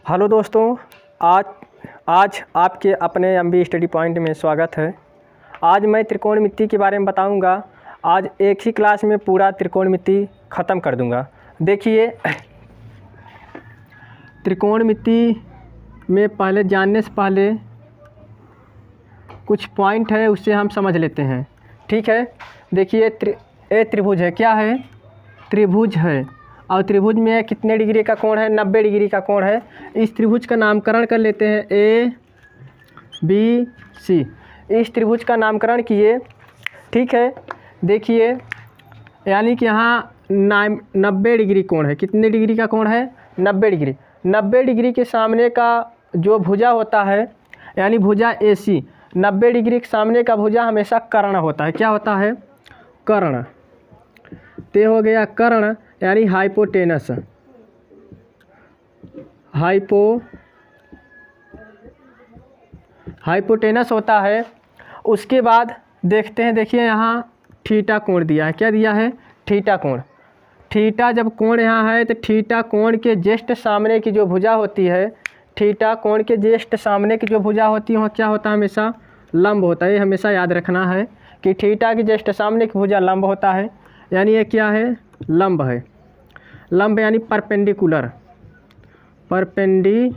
Hello दोस्तों, आज आपके अपने एमबी स्टडी पॉइंट में स्वागत है। आज मैं त्रिकोणमिति के बारे में बताऊंगा। आज एक ही क्लास में पूरा त्रिकोणमिति ख़त्म कर दूंगा। देखिए, त्रिकोणमिति में पहले जानने से पहले कुछ पॉइंट है, उससे हम समझ लेते हैं। ठीक है, देखिए ए त्रिभुज है। क्या है? त्रिभुज है। और त्रिभुज में कितने डिग्री का कोण है? 90 डिग्री का कोण है। इस त्रिभुज का नामकरण कर लेते हैं ए बी सी। इस त्रिभुज का नामकरण किए। ठीक है, देखिए, यानी कि यहाँ 90 डिग्री कोण है। कितने डिग्री का कोण है? 90 डिग्री। 90 डिग्री के सामने का जो भुजा होता है, यानी भुजा ए सी, 90 डिग्री के सामने का भुजा हमेशा कर्ण होता है। क्या होता है? कर्ण। ते हो गया कर्ण, यानी हाइपोटेनस। हाइपोटेनस होता है। उसके बाद देखते हैं, देखिए यहाँ थीटा कोण दिया है। क्या दिया है? थीटा कोण। थीटा जब कोण यहाँ है तो थीटा कोण के जस्ट सामने की जो भुजा होती है, थीटा कोण के जस्ट सामने की जो भुजा होती है वह क्या होता है? हमेशा लंब होता है। ये हमेशा याद रखना है कि थीटा की जस्ट सामने की भुजा लंब होता है। यानी ये क्या है? लंब है। लंब यानी परपेंडिकुलर। परपेंडिकुलर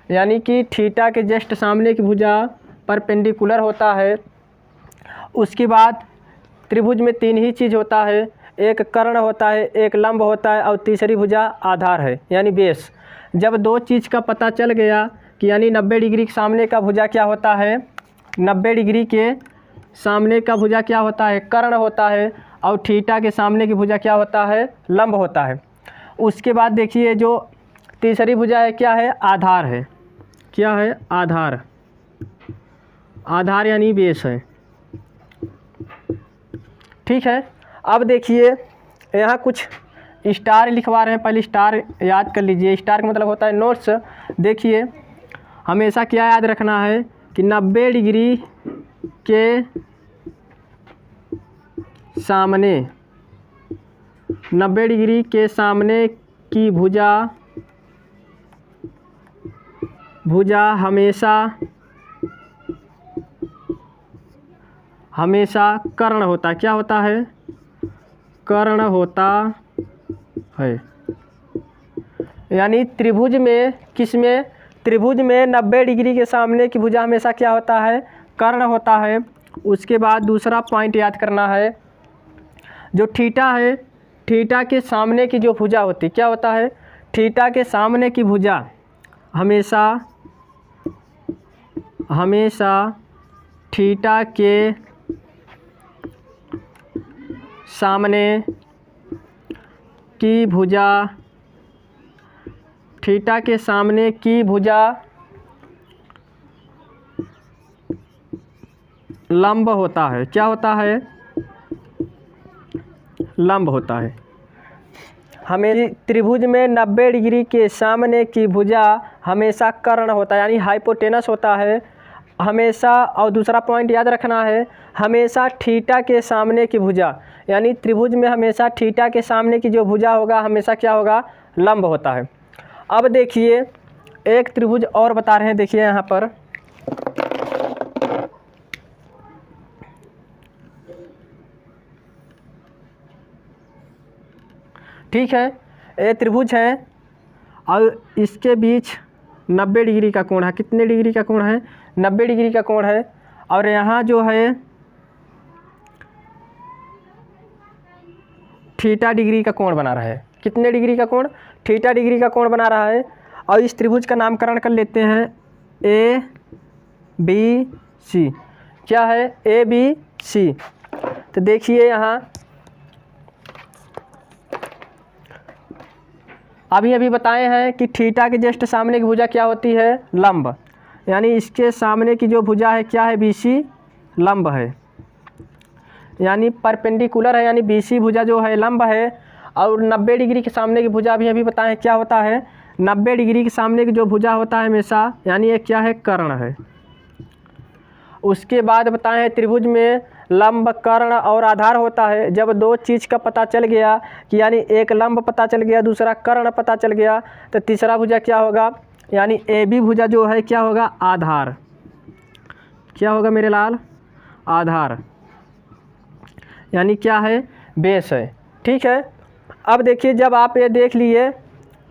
यानी कि थीटा के जस्ट सामने की भुजा परपेंडिकुलर होता है। उसके बाद त्रिभुज में तीन ही चीज़ होता है, एक कर्ण होता है, एक लंब होता है और तीसरी भुजा आधार है, यानी बेस। जब दो चीज़ का पता चल गया कि यानी 90 डिग्री के सामने का भुजा क्या होता है? 90 डिग्री के सामने का भुजा क्या होता है? कर्ण होता है। और थीटा के सामने की भुजा क्या होता है? लंब होता है। उसके बाद देखिए, जो तीसरी भुजा है क्या है? आधार है। क्या है? आधार। आधार यानी बेस है। ठीक है, अब देखिए यहाँ कुछ स्टार लिखवा रहे हैं। पहले स्टार याद कर लीजिए। स्टार का मतलब होता है नोट्स। देखिए, हमेशा क्या याद रखना है कि 90 डिग्री के सामने, 90 डिग्री के सामने की भुजा हमेशा कर्ण होता है। क्या होता है? कर्ण होता है। यानी त्रिभुज में, किसमें? त्रिभुज में 90 डिग्री के सामने की भुजा हमेशा क्या होता है? कर्ण होता है। उसके बाद दूसरा पॉइंट याद करना है, जो थीटा है, थीटा के सामने की जो भुजा होती, क्या होता है? थीटा के सामने की भुजा हमेशा थीटा के सामने की भुजा, थीटा के सामने की भुजा लंब होता है। क्या होता है? लंब होता है। हमें त्रिभुज में 90 डिग्री के सामने की भुजा हमेशा कर्ण होता है, यानी हाइपोटेनस होता है हमेशा। और दूसरा पॉइंट याद रखना है, हमेशा थीटा के सामने की भुजा, यानी त्रिभुज में हमेशा थीटा के सामने की जो भुजा होगा हमेशा क्या होगा? लंब होता है। अब देखिए, एक त्रिभुज और बता रहे हैं। देखिए यहाँ पर ठीक है, ये त्रिभुज है और इसके बीच 90 डिग्री का कोण है। कितने डिग्री का कोण है? 90 डिग्री का कोण है। और यहाँ जो है थीटा डिग्री का कोण बना रहा है। कितने डिग्री का कोण? थीटा डिग्री का कोण बना रहा है। और इस त्रिभुज का नामकरण कर लेते हैं ए बी सी। क्या है? A B C. तो देखिए यहाँ अभी बताए हैं कि थीटा के जस्ट सामने की भुजा क्या होती है? लंब। यानी इसके सामने की जो भुजा है क्या है? BC लंब है, यानी परपेंडिकुलर है, यानी BC भुजा जो है लंब है। और 90 डिग्री के सामने की भुजा भी बताएं क्या होता है? 90 डिग्री के सामने की जो भुजा होता है हमेशा, यानी ये क्या है? कर्ण है। उसके बाद बताएं त्रिभुज में लंब, कर्ण और आधार होता है। जब दो चीज़ का पता चल गया कि यानी एक लंब पता चल गया, दूसरा कर्ण पता चल गया, तो तीसरा भुजा क्या होगा, यानी ए बी भुजा जो है क्या होगा, आधार। क्या होगा मेरे लाल, आधार, यानी क्या है, बेस है। ठीक है। अब देखिए, जब आप ये देख लिए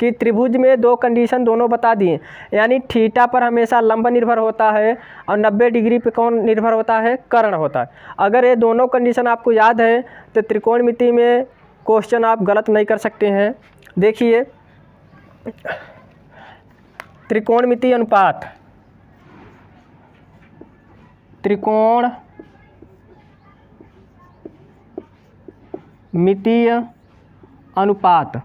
कि त्रिभुज में दो कंडीशन दोनों बता दिए, यानी थीटा पर हमेशा लंब निर्भर होता है और 90 डिग्री पे कौन निर्भर होता है, कर्ण होता है। अगर ये दोनों कंडीशन आपको याद है तो त्रिकोणमिति में क्वेश्चन आप गलत नहीं कर सकते हैं। देखिए, त्रिकोणमिति अनुपात, त्रिकोणमितीय अनुपात,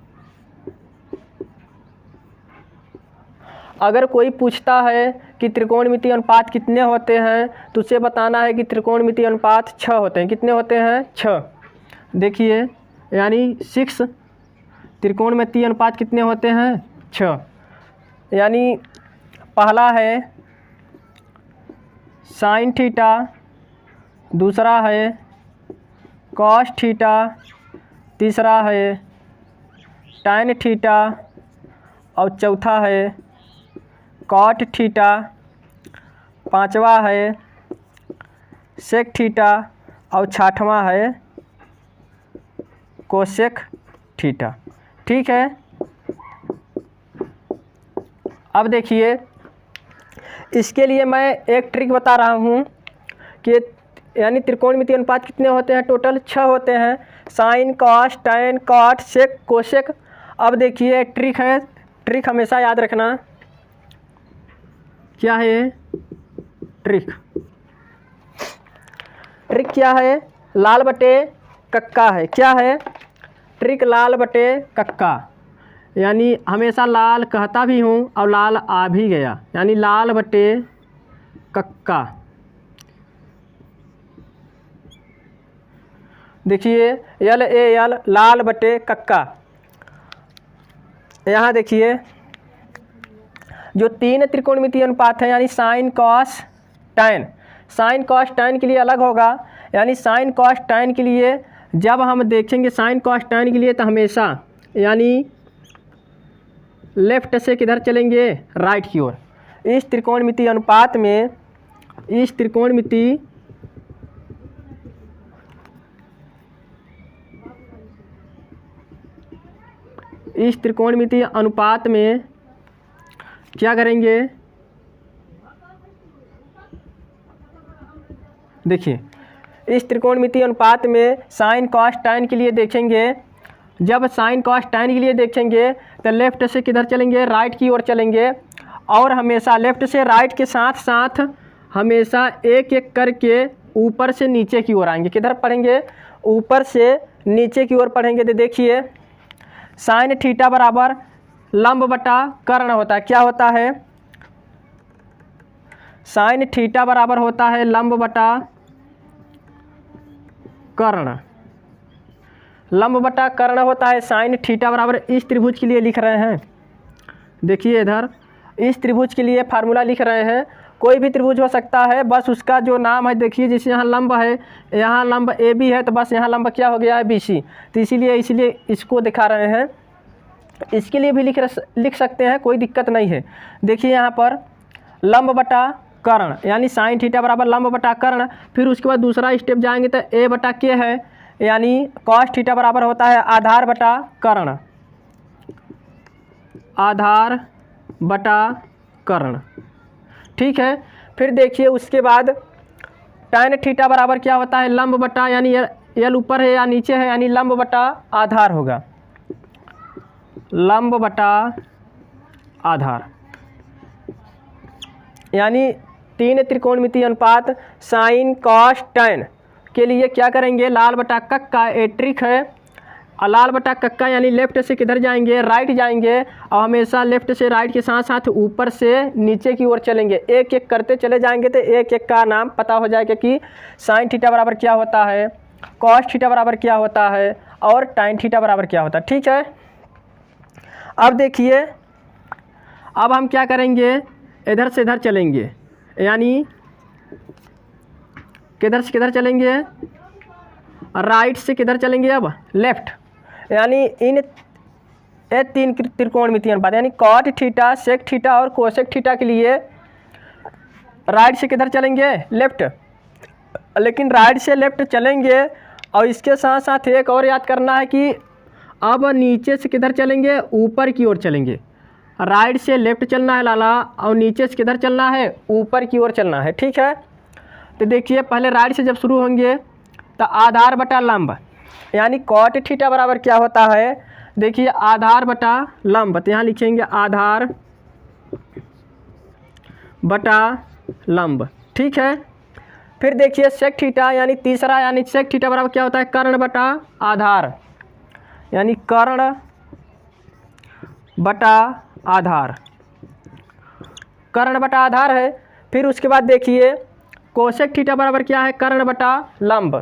अगर कोई पूछता है कि त्रिकोणमितीय अनुपात कितने होते हैं तो उसे बताना है कि त्रिकोणमितीय अनुपात 6 होते हैं। कितने होते हैं, 6। देखिए, यानी 6 त्रिकोणमितीय अनुपात कितने होते हैं, 6। यानी पहला है साइन थीटा, दूसरा है कॉस थीटा, तीसरा है टैन थीटा और चौथा है कॉट थीटा, पांचवा है सेक थीटा और छठवां है कोसेक थीटा। ठीक है। अब देखिए, इसके लिए मैं एक ट्रिक बता रहा हूँ कि यानी त्रिकोणमितीय अनुपात कितने होते हैं, टोटल 6 होते हैं, साइन, कॉस, टैन, कॉट, सेक, कोसेक। अब देखिए, ट्रिक है, ट्रिक हमेशा याद रखना। क्या है ट्रिक, ट्रिक क्या है, लाल बटे कक्का है। क्या है ट्रिक, लाल बटे कक्का, यानी हमेशा लाल कहता भी हूँ और लाल आ भी गया, यानी लाल बटे कक्का। देखिए, यल ए यल, लाल बटे कक्का। यहाँ देखिए, जो 3 त्रिकोणमितीय अनुपात है, यानी sine, cos, tan, sine cos tan के लिए अलग होगा। यानी साइन कॉस टैन के लिए जब हम देखेंगे साइन कॉस टैन के लिए तो हमेशा यानी लेफ्ट से किधर चलेंगे, राइट की ओर। इस त्रिकोणमितीय अनुपात में, इस त्रिकोणमितीय अनुपात में क्या करेंगे, देखिए, इस त्रिकोणमितीय अनुपात में साइन कॉस टैन के लिए देखेंगे, जब साइन कॉस टैन के लिए देखेंगे तो लेफ्ट से किधर चलेंगे, राइट की ओर चलेंगे। और हमेशा लेफ्ट से राइट के साथ साथ हमेशा एक एक करके ऊपर से नीचे की ओर आएंगे। किधर पढ़ेंगे, ऊपर से नीचे की ओर पढ़ेंगे। तो देखिए, साइन थीटा बराबर लंब बटा कर्ण होता है। क्या होता है, साइन थीटा बराबर होता है लंब बटा कर्ण, लंब बटा कर्ण होता है। साइन थीटा बराबर, इस त्रिभुज के लिए लिख रहे हैं, देखिए इधर इस त्रिभुज के लिए फार्मूला लिख रहे हैं। कोई भी त्रिभुज हो सकता है, बस उसका जो नाम है, देखिए जैसे यहाँ लंब है, यहाँ लंब ए बी है, तो बस यहाँ लंब क्या हो गया है, बी सी। तो इसीलिए इसको दिखा रहे हैं। इसके लिए भी लिख सकते हैं, कोई दिक्कत नहीं है। देखिए यहाँ पर लंब बटा कर्ण, यानी साइन थीटा बराबर लंब बटा कर्ण। फिर उसके बाद दूसरा स्टेप जाएंगे तो ए बटा के है, यानी कॉस थीटा बराबर होता है आधार बटा कर्ण, आधार बटा कर्ण। ठीक है। फिर देखिए, उसके बाद टैन थीटा बराबर क्या होता है, लंब बटा, यानी यल ऊपर है या नीचे है, यानी लंब बटा आधार होगा, लंब बटा आधार। यानी 3 त्रिकोणमितीय अनुपात साइन कॉस टैन के लिए क्या करेंगे, लाल बटा कक्का, ए ट्रिक है। और लाल बटा कक्का यानी लेफ्ट से किधर जाएंगे, राइट जाएंगे, और हमेशा लेफ्ट से राइट के साथ साथ ऊपर से नीचे की ओर चलेंगे। एक एक करते चले जाएंगे तो एक एक का नाम पता हो जाएगा कि साइन थीटा बराबर क्या होता है, कॉस थीटा बराबर क्या होता है और टैन थीटा बराबर क्या होता है। ठीक है। अब देखिए, अब हम क्या करेंगे, इधर से इधर चलेंगे, यानी किधर से किधर चलेंगे, राइट से किधर चलेंगे, अब लेफ्ट। यानी इन ये 3 त्रिकोणमितीय अनुपात यानी कॉट थीटा, सेक थीटा और कोसेक थीटा के लिए राइट से किधर चलेंगे, लेफ्ट। लेकिन राइट से लेफ्ट चलेंगे और इसके साथ साथ एक और याद करना है कि अब नीचे से किधर चलेंगे, ऊपर की ओर चलेंगे। राइट से लेफ्ट चलना है लाला और नीचे से किधर चलना है, ऊपर की ओर चलना है। ठीक है, तो देखिए पहले राइट से जब शुरू होंगे तो आधार बटा लंब यानी कॉट थीटा बराबर क्या होता है, देखिए आधार बटा लंब, तो यहाँ लिखेंगे आधार बटा लंब। ठीक है, फिर देखिए सेक थीटा यानी तीसरा, यानी सेक थीटा बराबर क्या होता है, कर्ण बटा आधार, यानी कर्ण बटा आधार, कर्ण बटा आधार है। फिर उसके बाद देखिए कोसेक थीटा बराबर क्या है, कर्ण बटा लंब,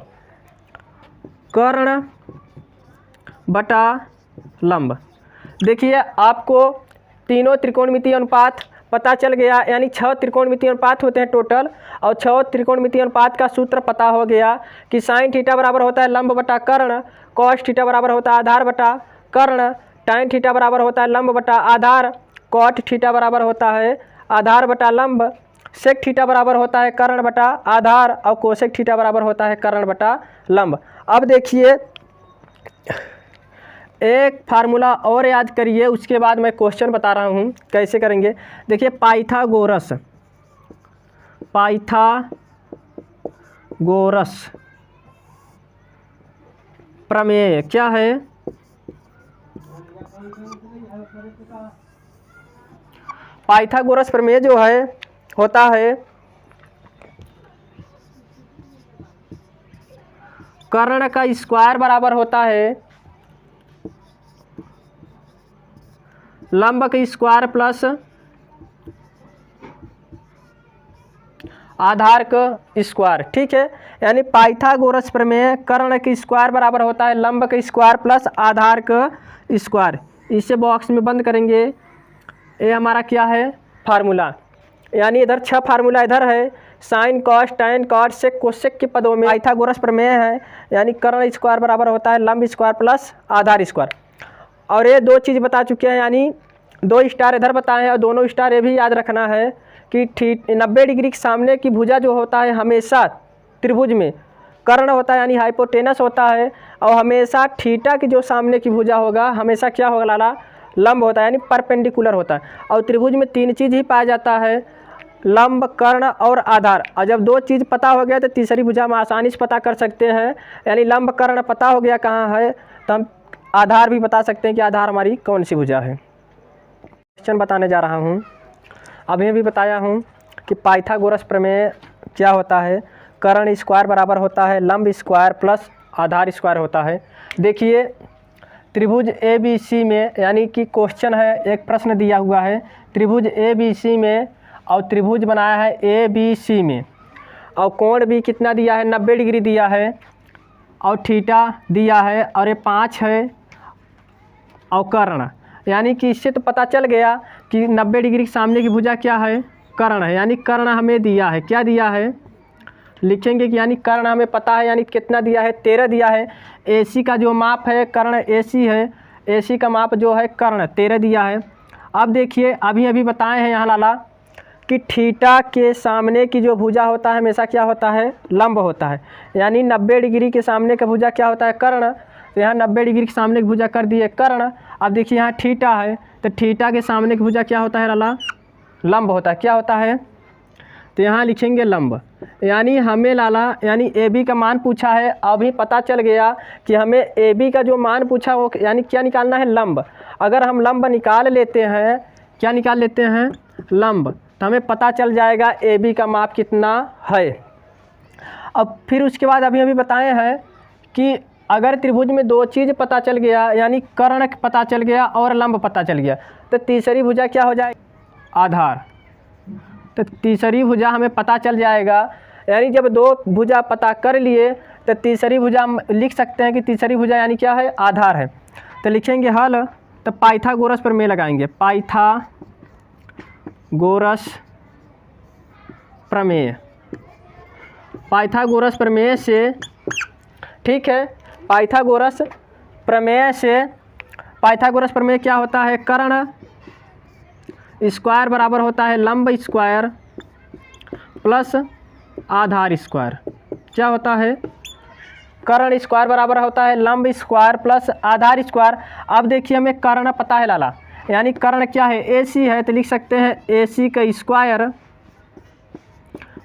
कर्ण बटा लंब। देखिए आपको तीनों त्रिकोणमितीय अनुपात पता चल गया, यानी 6 त्रिकोणमितीय अनुपात होते हैं टोटल, और 6 त्रिकोणमितीय अनुपात का सूत्र पता हो गया कि साइन थीटा बराबर होता है लंब बटा कर्ण, कॉस थीटा बराबर होता है आधार बटा कर्ण, टाइन थीटा बराबर होता है लंब बटा आधार, कॉट थीटा बराबर होता है आधार बटा लंब, सेक थीटा बराबर होता है कर्ण बटा आधार और कोसेक थीटा बराबर होता है कर्ण बटा लंब। अब देखिए एक फार्मूला और याद करिए, उसके बाद मैं क्वेश्चन बता रहा हूँ कैसे करेंगे। देखिए पाइथागोरस प्रमेय क्या है, पाइथागोरस प्रमेय जो है होता है कर्ण का स्क्वायर बराबर होता है लंब का स्क्वायर प्लस आधार का स्क्वायर। ठीक है, यानी पाइथागोरस प्रमेय कर्ण के स्क्वायर बराबर होता है लंब का स्क्वायर प्लस आधार का स्क्वायर। इसे बॉक्स में बंद करेंगे, ये हमारा क्या है फार्मूला, यानी इधर 6 फार्मूला इधर है, साइन कॉस टाइन कॉट सेक कोसेक के पदों में पाइथागोरस प्रमेय है, यानी कर्ण स्क्वायर बराबर होता है लंब स्क्वायर प्लस आधार स्क्वायर। और ये 2 चीज़ बता चुके हैं, यानी 2 स्टार इधर बताए हैं और दोनों स्टार ये भी याद रखना है कि 90 डिग्री के सामने की भुजा जो होता है हमेशा त्रिभुज में कर्ण होता है, यानी हाइपोटेनस होता है, और हमेशा थीटा की जो सामने की भुजा होगा हमेशा क्या होगा लाला, लंब होता है, यानी परपेंडिकुलर होता है। और त्रिभुज में 3 चीज़ ही पाया जाता है, लंब कर्ण और आधार। और जब 2 चीज़ पता हो गया तो तीसरी भुजा हम आसानी से पता कर सकते हैं, यानी लंब कर्ण पता हो गया कहाँ है तो हम आधार भी बता सकते हैं कि आधार हमारी कौन सी भुजा है। क्वेश्चन बताने जा रहा हूँ, अभी भी बताया हूँ कि पाइथागोरस प्रमेय क्या होता है, कर्ण स्क्वायर बराबर होता है लंब स्क्वायर प्लस आधार स्क्वायर होता है। देखिए त्रिभुज ABC में, यानी कि क्वेश्चन है, एक प्रश्न दिया हुआ है त्रिभुज ABC में, और त्रिभुज बनाया है ABC में, और कोण भी कितना दिया है, 90 डिग्री दिया है, और थीटा दिया है, और ये 5 है, और कर्ण, यानी कि इससे तो पता चल गया कि 90 डिग्री के सामने की भुजा क्या है, कर्ण है, यानी कर्ण हमें दिया है, क्या दिया है लिखेंगे कि यानी कर्ण हमें पता है, यानी कितना दिया है, 13 दिया है। AC का जो माप है कर्ण AC है, AC का माप जो है कर्ण 13 दिया है। अब देखिए अभी बताए हैं यहाँ लाला कि थीटा के सामने की जो भुजा होता है हमेशा क्या होता है, लंब होता है, यानी 90 डिग्री के सामने का भुजा क्या होता है, कर्ण। तो यहाँ 90 डिग्री के सामने की भुजा कर दिए कर्ण। अब देखिए यहाँ थीटा है, तो थीटा के सामने की भुजा क्या होता है लाला, लंब होता है, क्या होता है, तो यहाँ लिखेंगे लंब। यानी हमें लाला यानी AB का मान पूछा है, अभी पता चल गया कि हमें AB का जो मान पूछा वो यानी क्या निकालना है, लंब। अगर हम लंब निकाल लेते हैं, क्या निकाल लेते हैं, लंब, तो हमें पता चल जाएगा AB का माप कितना है। अब फिर उसके बाद अभी बताए हैं कि अगर त्रिभुज में 2 चीज़ पता चल गया, यानी कर्ण पता चल गया और लंब पता चल गया, तो तीसरी भुजा क्या हो जाएगी, आधार। तो तीसरी भुजा हमें पता चल जाएगा, यानी जब 2 भुजा पता कर लिए तो तीसरी भुजा हम लिख सकते हैं कि तीसरी भुजा यानी क्या है, आधार है। तो लिखेंगे हल, तो पाइथागोरस प्रमेय लगाएंगे, पाइथागोरस प्रमेय, पाइथागोरस प्रमेय से, ठीक है, पाइथागोरस प्रमेय से, पाइथागोरस प्रमेय क्या होता है, कर्ण स्क्वायर बराबर होता है लंब स्क्वायर प्लस आधार स्क्वायर। क्या होता है, कर्ण स्क्वायर बराबर होता है लंब स्क्वायर प्लस आधार स्क्वायर। अब देखिए हमें कर्ण पता है लाला, यानी कर्ण क्या है, AC है, तो लिख सकते हैं AC का स्क्वायर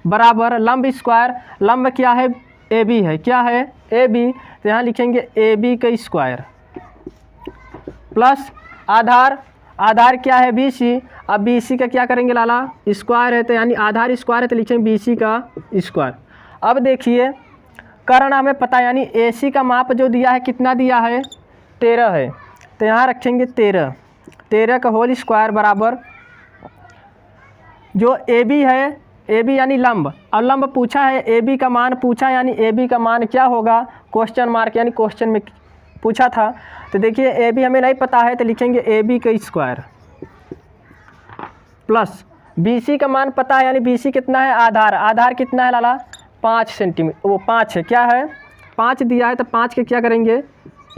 बराबर लंब स्क्वायर, लंब क्या है AB है, क्या है AB, तो यहाँ लिखेंगे AB का स्क्वायर प्लस आधार, आधार क्या है BC, अब BC का क्या करेंगे लाला, स्क्वायर है, तो यानी आधार स्क्वायर है, तो लिखेंगे BC का स्क्वायर। अब देखिए कर्ण हमें पता है, यानी AC का माप जो दिया है कितना दिया है, 13 है, तो यहाँ रखेंगे 13, 13 का होल स्क्वायर बराबर जो AB है, AB यानी लंब, और लंब पूछा है, AB का मान पूछा, यानी AB का मान क्या होगा, क्वेश्चन मार्क, यानी क्वेश्चन में पूछा था। तो देखिए AB हमें नहीं पता है, तो लिखेंगे AB का स्क्वायर प्लस BC का मान पता है, यानी BC कितना है, आधार, आधार कितना है लाला, 5 सेंटीमीटर, वो 5 है, क्या है 5 दिया है, तो 5 के क्या करेंगे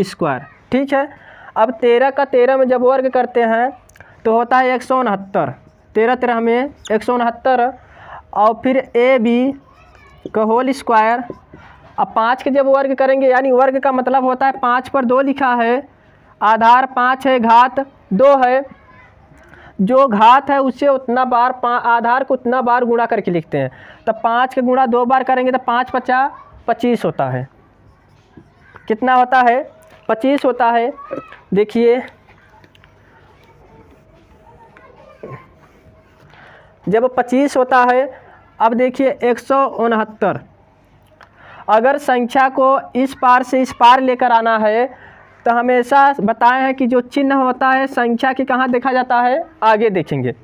स्क्वायर, ठीक है। अब 13 का 13 में जब वर्ग करते हैं तो होता है 169, 13 13 में 169, और फिर AB का होल स्क्वायर, अब 5 के जब वर्ग करेंगे, यानी वर्ग का मतलब होता है 5 पर 2 लिखा है, आधार 5 है, घात 2 है, जो घात है उससे उतना बार आधार को उतना बार गुणा करके लिखते हैं, तो 5 के गुणा 2 बार करेंगे तो 5 5 25 होता है, कितना होता है 25 होता है। देखिए जब 25 होता है, अब देखिए 169, अगर संख्या को इस पार से इस पार लेकर आना है तो हमेशा बताए हैं कि जो चिन्ह होता है संख्या के कहाँ देखा जाता है, आगे देखेंगे।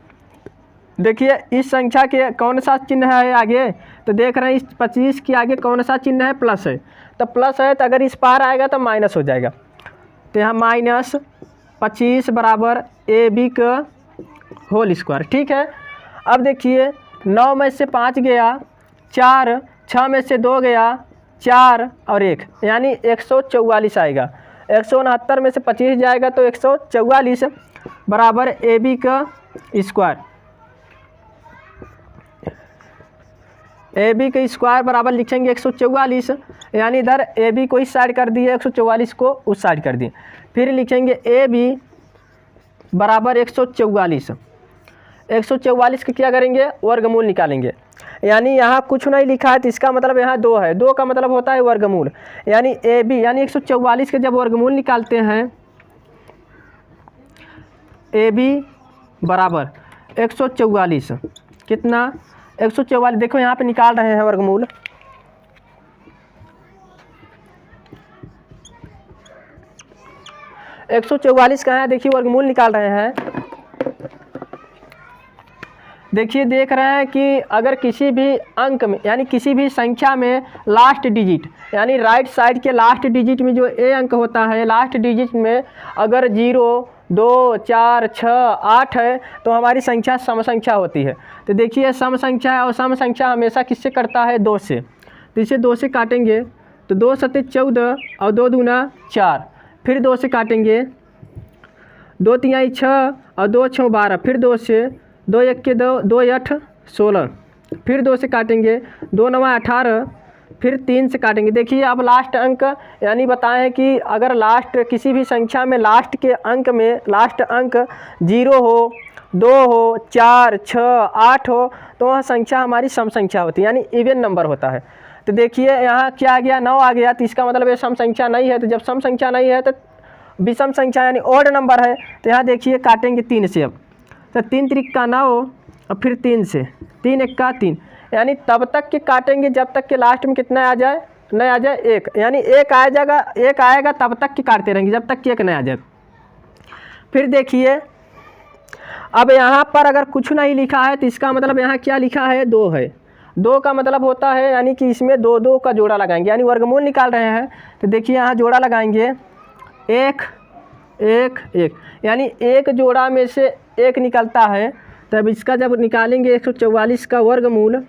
देखिए इस संख्या के कौन सा चिन्ह है आगे, तो देख रहे हैं इस 25 के आगे कौन सा चिन्ह है, प्लस है, तो प्लस है, तो अगर इस पार आएगा तो माइनस हो जाएगा, तो यहाँ -25 बराबर AB का होल स्क्वायर, ठीक है। अब देखिए 9 में से 5 गया 4, 6 में से 2 गया 4 और 1, यानी 144 आएगा, 169 में से 25 जाएगा तो 144 बराबर AB का स्क्वायर, AB का स्क्वायर बराबर लिखेंगे 144, यानी इधर AB को इस साइड कर दिए, 144 को उस साइड कर दिए, फिर लिखेंगे AB बराबर 144, 144 के क्या करेंगे, वर्गमूल निकालेंगे, यानी यहाँ कुछ नहीं लिखा है तो इसका मतलब यहाँ 2 है, 2 का मतलब होता है वर्गमूल, यानी AB यानी 144 के जब वर्गमूल निकालते हैं, AB बराबर 144, कितना 144, देखो यहाँ पे निकाल रहे हैं वर्गमूल, एक 144 का है, देखिए वर्गमूल निकाल रहे हैं। देखिए देख रहे हैं कि अगर किसी भी अंक में, यानी किसी भी संख्या में लास्ट डिजिट, यानी राइट साइड के लास्ट डिजिट में जो A अंक होता है, लास्ट डिजिट में अगर 0, 2, 4, 6, 8 है तो हमारी संख्या सम संख्या होती है। तो देखिए सम संख्या है, और सम संख्या हमेशा किससे करता है, 2 से, तो इसे 2 से काटेंगे तो 2 सत्ते 14 और 2 दूना 4, फिर 2 से काटेंगे, 2 तिहाई 6 और 2 6 12, फिर 2 से, 2 1 के 2, 2 8 16, फिर 2 से काटेंगे, 2 9 18, फिर 3 से काटेंगे। देखिए अब लास्ट अंक, यानी बताएं कि अगर लास्ट किसी भी संख्या में लास्ट के अंक में लास्ट अंक 0 हो, 2 हो, 4, 6, 8 हो तो वह संख्या हमारी सम संख्या होती है, यानी इवन नंबर होता है। तो देखिए यहाँ क्या आ गया, 9 आ गया, तो इसका मतलब ये सम संख्या नहीं है, तो जब सम संख्या नहीं है तो विषम संख्या यानी ऑड नंबर है। तो यहाँ देखिए काटेंगे 3 से, अब तो 3 त्रिक का 9 और फिर 3 से, 3 1 का 3, यानी तब तक के काटेंगे जब तक के लास्ट में कितना आ जाए, नहीं आ जाए 1, यानी 1 आ जाएगा, 1 आएगा तब तक के काटते रहेंगे जब तक कि 1 नहीं आ जाए। फिर देखिए अब यहाँ पर अगर कुछ नहीं लिखा है तो इसका मतलब यहाँ क्या लिखा है, 2 है, 2 का मतलब होता है यानी कि इसमें 2 2 का जोड़ा लगाएंगे, यानी वर्गमूल निकाल रहे हैं। तो देखिए यहाँ जोड़ा लगाएंगे 1 1 1, यानी एक जोड़ा में से 1 निकलता है, तब इसका जब निकालेंगे 144 का वर्गमूल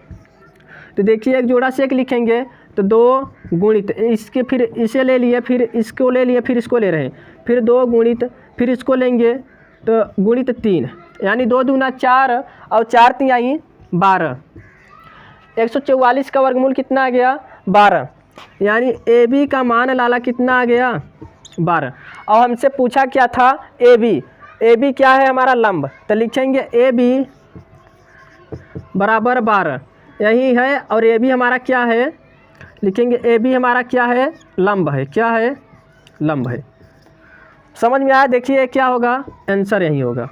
तो देखिए एक जोड़ा सेक लिखेंगे तो 2 गुणित इसके, फिर इसे ले लिए, फिर इसको ले लिए, फिर इसको ले रहे हैं, फिर 2 गुणित, फिर इसको लेंगे तो गुणित 3, यानी 2 दूना 4 और 4 तिहाई 12। 144 का वर्गमूल कितना आ गया? 12। यानी ए बी का मान लाला कितना आ गया? 12। और हमसे पूछा क्या था? ए बी क्या है? हमारा लंब। तो लिखेंगे ए बी बराबर 12 यही है। और ए बी हमारा क्या है? लिखेंगे ए बी हमारा क्या है? लंब है। क्या है? लंब है। समझ में आया? देखिए क्या होगा, आंसर यही होगा।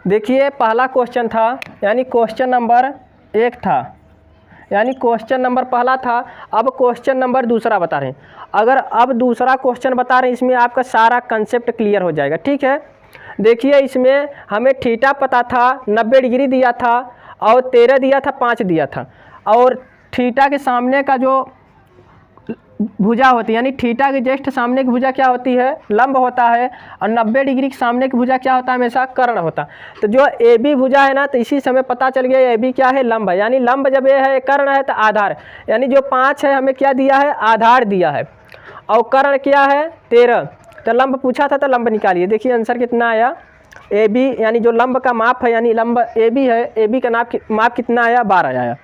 देखिए पहला क्वेश्चन था, यानी क्वेश्चन नंबर 1 था, यानी क्वेश्चन नंबर पहला था। अब क्वेश्चन नंबर दूसरा बता रहे हैं। अगर अब दूसरा क्वेश्चन बता रहे हैं, इसमें आपका सारा कंसेप्ट क्लियर हो जाएगा। ठीक है, देखिए इसमें हमें थीटा पता था, 90 डिग्री दिया था, और 13 दिया था, 5 दिया था। और थीटा के सामने का जो भुजा होती है, यानी थीटा के जस्ट सामने की भुजा क्या होती है? लंब होता है। और 90 डिग्री के सामने की भुजा क्या होता है? हमेशा कर्ण होता है। तो जो ए बी भुजा है ना, तो इसी समय पता चल गया ए बी क्या है? लंब है। यानी लंब जब ये है, कर्ण है, तो आधार, यानी जो 5 है हमें क्या दिया है? आधार दिया है। और कर्ण क्या है? 13। तो लंब पूछा था, तो लंब निकालिए। देखिए आंसर कितना आया? ए बी, यानी जो लंब का माप है, यानी लंब ए बी है, ए बी का माप कितना आया? 12 आया।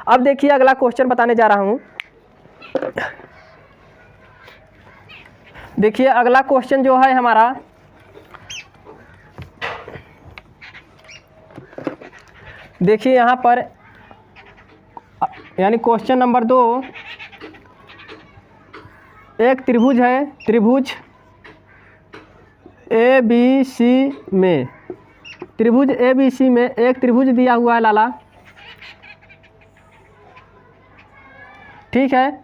अब देखिए अगला क्वेश्चन बताने जा रहा हूँ। देखिए अगला क्वेश्चन जो है हमारा, देखिए यहाँ पर, यानी क्वेश्चन नंबर 2, एक त्रिभुज है, त्रिभुज ए बी सी में, त्रिभुज ए बी सी में एक त्रिभुज दिया हुआ है लाला। ठीक है,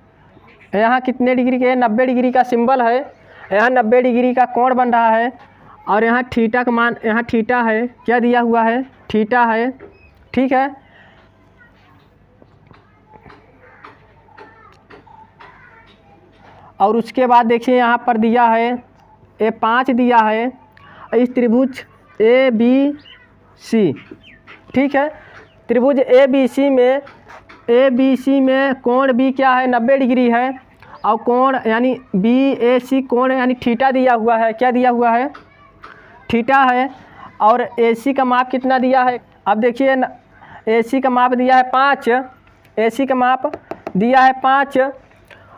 यहाँ कितने डिग्री के? 90 डिग्री का सिंबल है। यहाँ 90 डिग्री का कोण बन रहा है। और यहाँ थीटा का मान, यहाँ थीटा है, क्या दिया हुआ है? थीटा है। ठीक है, और उसके बाद देखिए यहाँ पर दिया है A5 दिया है इस त्रिभुज ए बी सी। ठीक है, त्रिभुज ए बी सी में कोण बी क्या है? 90 डिग्री है। और कोण यानी बी ए सी कोण यानी थीटा दिया हुआ है। क्या दिया हुआ है? थीटा है। और ए सी का माप कितना दिया है? अब देखिए ए सी का माप दिया है 5, ए सी का माप दिया है 5,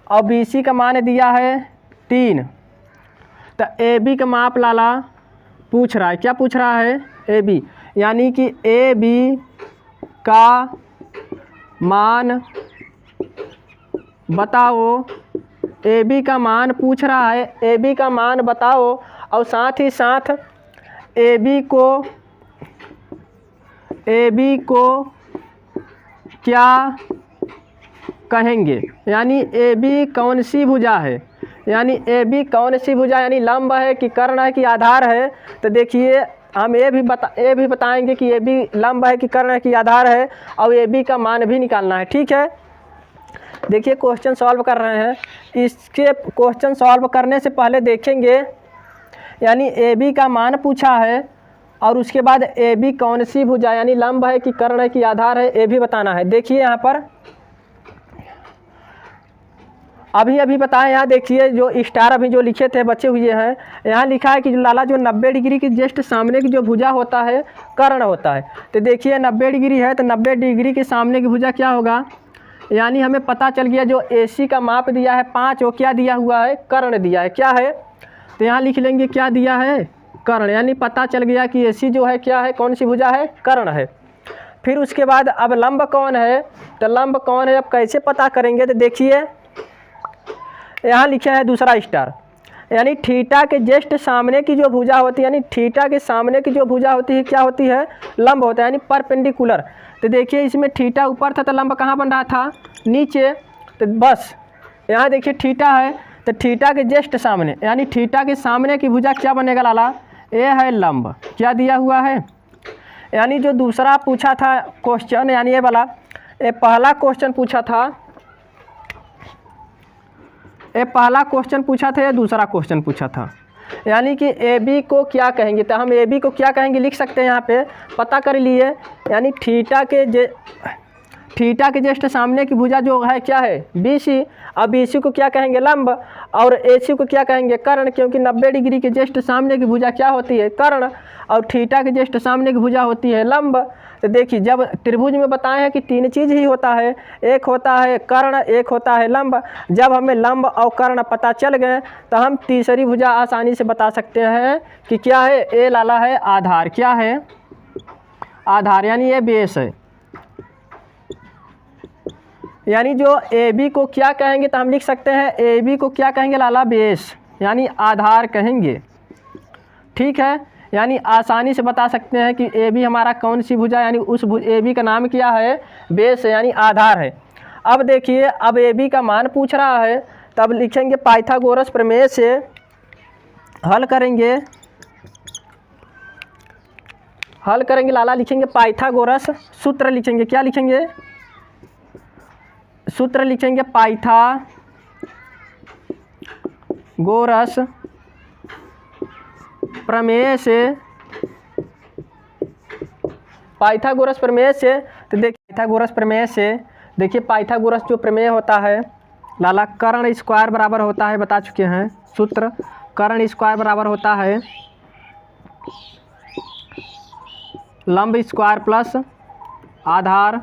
और बी सी का मान दिया है 3। तो ए बी का माप लाला पूछ रहा है। क्या पूछ रहा है? ए बी, यानी कि ए बी का मान बताओ। ए बी का मान पूछ रहा है, ए बी का मान बताओ। और साथ ही साथ ए बी को क्या कहेंगे? यानी ए बी कौन सी भुजा है? यानी ए बी कौन सी भुजा, यानी लंब है कि कर्ण है कि आधार है? तो देखिए हम ये भी बताएंगे कि ए बी लंब है कि कर्ण है कि आधार है, और ए बी का मान भी निकालना है। ठीक है, देखिए क्वेश्चन सॉल्व कर रहे हैं। इसके क्वेश्चन सॉल्व करने से पहले देखेंगे, यानी ए बी का मान पूछा है, और उसके बाद ए बी कौन सी भुजा, यानी लंब है कि कर्ण है कि आधार है, ये भी बताना है। देखिए यहाँ पर अभी बताएं। यहाँ देखिए जो स्टार अभी जो लिखे थे बचे हुए हैं, यहाँ लिखा है कि लाला जो 90 डिग्री की जस्ट सामने की जो भुजा होता है कर्ण होता है। तो देखिए 90 डिग्री है, तो 90 डिग्री के सामने की भुजा क्या होगा? यानी हमें पता चल गया जो ए सी का माप दिया है 5, वो क्या दिया हुआ है? कर्ण दिया है। क्या है? तो यहाँ लिख लेंगे क्या दिया है? कर्ण। यानी पता चल गया कि ए सी जो है क्या है? कौन सी भुजा है? कर्ण है। फिर उसके बाद अब लंब कौन है? तो लंब कौन है अब कैसे पता करेंगे? तो देखिए यहाँ लिखा है दूसरा स्टार, यानी थीटा के जस्ट सामने की जो भुजा होती है, यानी थीटा के सामने की जो भुजा होती है क्या होती है? लंब होता है, यानी परपेंडिकुलर। तो देखिए इसमें थीटा ऊपर था, तो लंब कहाँ बन रहा था? नीचे। तो बस यहाँ देखिए थीटा है, तो थीटा के जस्ट सामने, यानी थीटा के सामने की भुजा क्या बनेगा लाला? ये है लंब। क्या दिया हुआ है? यानी जो दूसरा पूछा था क्वेश्चन, यानी ये वाला, ये पहला क्वेश्चन पूछा था, ये पहला क्वेश्चन पूछा था, ये दूसरा क्वेश्चन पूछा था। यानी कि ए बी को क्या कहेंगे, तो हम ए बी को क्या कहेंगे लिख सकते हैं यहाँ पे, पता कर लिए। यानी थीटा के जस्ट सामने की भुजा जो है क्या है बी सी। अब बी सी को क्या कहेंगे लंब, और ए सी को क्या कहेंगे कर्ण, क्योंकि 90 डिग्री के जस्ट सामने की भुजा क्या होती है कर्ण, और थीटा के जस्ट सामने की भुजा होती है लंब। तो देखिए जब त्रिभुज में बताए हैं कि 3 चीज़ ही होता है, एक होता है कर्ण, एक होता है लंब। जब हमें लंब और कर्ण पता चल गए तो हम तीसरी भुजा आसानी से बता सकते हैं कि क्या है, ए लाला है आधार, क्या है आधार, यानी ये बेस है। यानी जो ए बी को क्या कहेंगे, तो हम लिख सकते हैं ए बी को क्या कहेंगे लाला बेस, यानी आधार कहेंगे। ठीक है, यानी आसानी से बता सकते हैं कि ए बी हमारा कौन सी भुजा, यानी उस ए बी का नाम क्या है बेस है, यानी आधार है। अब देखिए अब ए बी का मान पूछ रहा है, तब लिखेंगे पाइथागोरस प्रमेय से हल करेंगे लाला, लिखेंगे पाइथागोरस सूत्र लिखेंगे, क्या लिखेंगे सूत्र लिखेंगे पाइथागोरस प्रमेय से, पाइथागोरस प्रमेय से। तो देखिए पाइथागोरस प्रमेय से, देखिए पाइथागोरस जो प्रमेय होता है लाला, कर्ण स्क्वायर बराबर होता है, बता चुके हैं सूत्र, कर्ण स्क्वायर बराबर होता है लंब स्क्वायर प्लस आधार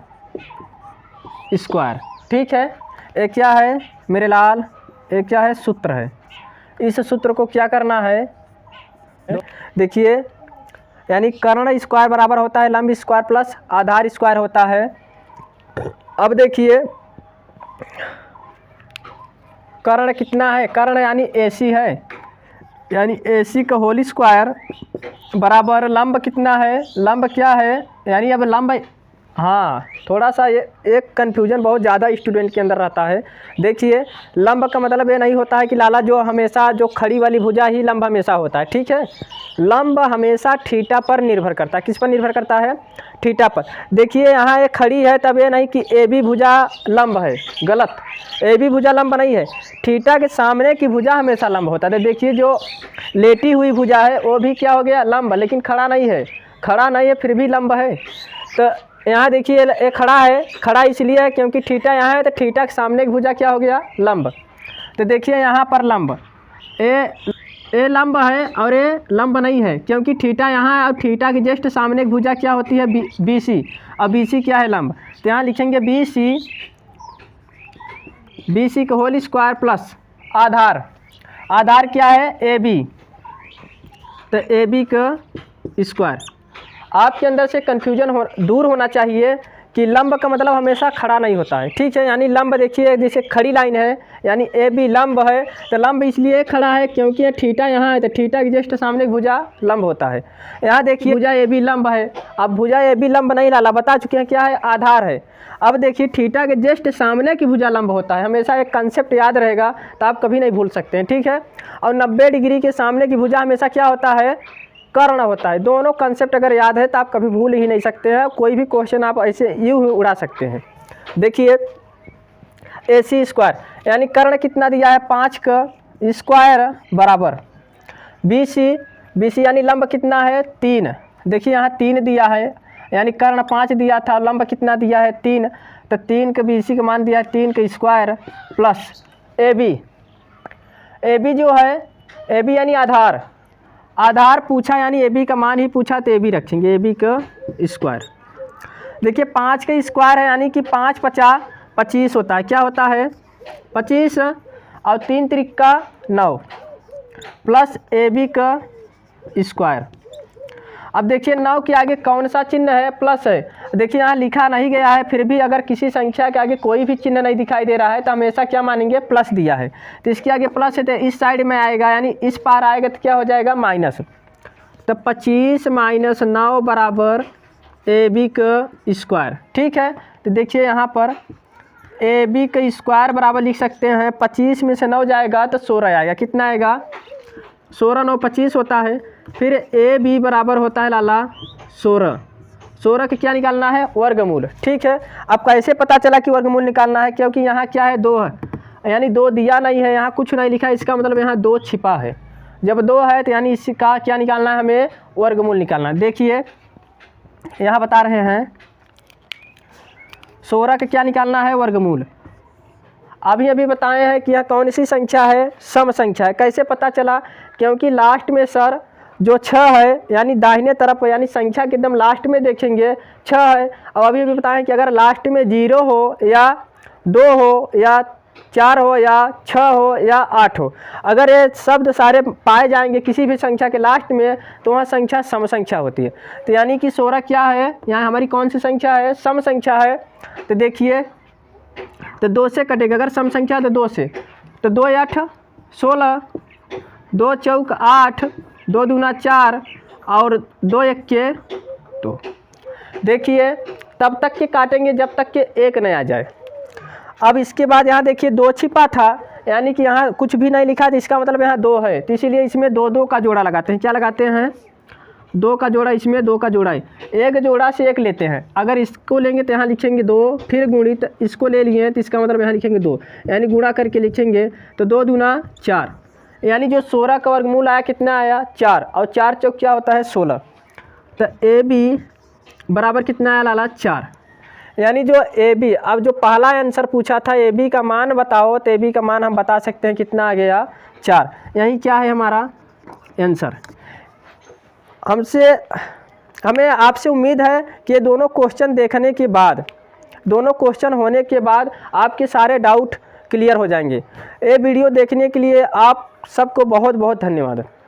स्क्वायर। ठीक है, एक क्या है मेरे लाल, एक क्या है सूत्र है। इस सूत्र को क्या करना है, देखिए यानी कर्ण स्क्वायर बराबर होता है लंब स्क्वायर प्लस आधार स्क्वायर होता है। अब देखिए कर्ण कितना है, कर्ण यानी AC है, यानी AC का होल स्क्वायर बराबर लंब कितना है, लंब क्या है, यानी अब लंब, हाँ थोड़ा सा ये एक कन्फ्यूजन बहुत ज़्यादा स्टूडेंट के अंदर रहता है। देखिए लंब का मतलब ये नहीं होता है कि लाला जो हमेशा जो खड़ी वाली भुजा ही लंब हमेशा होता है। ठीक है, लंब हमेशा थीटा पर निर्भर करता है, किस पर निर्भर करता है थीटा पर। देखिए यहाँ एक खड़ी है, तब ये नहीं कि ए बी भुजा लंब है, गलत, ए बी भुजा लंब नहीं है, थीटा के सामने की भुजा हमेशा लंब होता है। देखिए जो लेटी हुई भुजा है वो भी क्या हो गया लंब, लेकिन खड़ा नहीं है, खड़ा नहीं है फिर भी लंब है। तो यहाँ देखिए ये खड़ा है, खड़ा इसलिए है क्योंकि थीटा यहाँ है, तो थीटा के सामने की भुजा क्या हो गया लंब। तो देखिए यहाँ पर लंब ए लंब है और ए लंब नहीं है, क्योंकि थीटा यहाँ है और थीटा की जस्ट सामने की भुजा क्या होती है बी सी, और बी सी क्या है लंब। तो यहाँ लिखेंगे बी सी का होल स्क्वायर प्लस आधार, आधार क्या है ए बी, तो ए बी का स्क्वायर। आपके अंदर से कन्फ्यूजन दूर होना चाहिए कि लंब का मतलब हमेशा खड़ा नहीं होता है। ठीक है, यानी लंब देखिए जैसे खड़ी लाइन है, यानी ए बी लंब है, तो लंब इसलिए खड़ा है क्योंकि ये थीटा यहाँ है, तो थीटा की जस्ट सामने भुजा लंब होता है। यहाँ देखिए भुजा ए बी लंब है, अब भुजा ए बी लंब नहीं लाला, बता चुके हैं क्या है आधार है। अब देखिए थीटा के जस्ट सामने की भुजा लंब होता है, हमेशा एक कंसेप्ट याद रहेगा तो आप कभी नहीं भूल सकते हैं। ठीक है, और 90 डिग्री के सामने की भुजा हमेशा क्या होता है कर्ण होता है। दोनों कंसेप्ट अगर याद है तो आप कभी भूल ही नहीं सकते हैं, कोई भी क्वेश्चन आप ऐसे यूँ ही उड़ा सकते हैं। देखिए AC स्क्वायर, यानी कर्ण कितना दिया है 5 का स्क्वायर बराबर BC यानी लंब कितना है 3। देखिए यहाँ 3 दिया है, यानी कर्ण 5 दिया था, लंब कितना दिया है 3, तो 3 का BC का मान दिया है 3 का स्क्वायर प्लस AB जो है AB यानी आधार, आधार पूछा यानी ए बी का मान ही पूछा, तो ए बी रखेंगे ए बी का स्क्वायर। देखिए 5 का स्क्वायर है, यानी कि 5 50 25 होता है, क्या होता है 25, और 3 त्रिका 9 प्लस ए बी का स्क्वायर। अब देखिए 9 के आगे कौन सा चिन्ह है, प्लस है। देखिए यहाँ लिखा नहीं गया है, फिर भी अगर किसी संख्या के आगे कोई भी चिन्ह नहीं दिखाई दे रहा है तो हमेशा क्या मानेंगे प्लस दिया है, तो इसके आगे प्लस है तो इस साइड में आएगा, यानी इस पार आएगा तो क्या हो जाएगा माइनस। तो 25 माइनस 9 बराबर ए बी का स्क्वायर। ठीक है, तो देखिए यहाँ पर ए बी का स्क्वायर बराबर लिख सकते हैं, 25 में से 9 जाएगा तो 16 आएगा, कितना आएगा 16 9 25 होता है। फिर ए बी बराबर होता है लाला 16 का क्या निकालना है वर्गमूल। ठीक है, अब कैसे पता चला कि वर्गमूल निकालना है, क्योंकि यहाँ क्या है 2 है, यानी 2 दिया नहीं है, यहाँ कुछ नहीं लिखा है, इसका मतलब यहाँ 2 छिपा है। जब 2 है तो यानी इसका क्या निकालना है, हमें वर्गमूल निकालना है। देखिए यहाँ बता रहे हैं 16 का क्या निकालना है, वर्गमूल। अभी अभी बताए हैं कि यह कौन सी संख्या है, सम संख्या है। कैसे पता चला, क्योंकि लास्ट में सर जो 6 है यानी दाहिने तरफ यानी संख्या के एकदम लास्ट में देखेंगे 6 है। और अभी भी बताएं कि अगर लास्ट में 0 हो या 2 हो या 4 हो या 6 हो या 8 हो, अगर ये शब्द सारे पाए जाएंगे किसी भी संख्या के लास्ट में तो वह संख्या सम संख्या होती है। तो यानी कि 16 क्या है, यहाँ हमारी कौन सी संख्या है, सम संख्या है। तो देखिए तो 2 से कटेगा, अगर सम संख्या है तो 2 से, तो 2 8 16, 2 चौक 8, 2 दूना 4 और 2 एक के 2। देखिए तब तक के काटेंगे जब तक के 1 नहीं आ जाए। अब इसके बाद यहाँ देखिए 2 छिपा था, यानी कि यहाँ कुछ भी नहीं लिखा था, इसका मतलब यहाँ 2 है, तो इसीलिए इसमें 2 2 का जोड़ा लगाते हैं। क्या लगाते हैं, 2 का जोड़ा, इसमें 2 का जोड़ा है। एक जोड़ा से 1 लेते हैं, अगर इसको लेंगे तो यहाँ लिखेंगे 2, फिर गुणित इसको ले लिए तो इसका मतलब यहाँ लिखेंगे 2, यानी गुणा करके लिखेंगे तो 2 दूना 4, यानी जो 16 का वर्गमूल आया कितना आया, 4, और 4 चौक क्या होता है 16। तो ए बी बराबर कितना आया लाला, 4। यानी जो ए बी, अब जो पहला आंसर पूछा था ए बी का मान बताओ, तो ए बी का मान हम बता सकते हैं कितना आ गया, 4। यही क्या है हमारा आंसर। हमें आपसे उम्मीद है कि ये दोनों क्वेश्चन देखने के बाद, दोनों क्वेश्चन होने के बाद आपके सारे डाउट क्लियर हो जाएंगे। ये वीडियो देखने के लिए आप सबको बहुत बहुत धन्यवाद।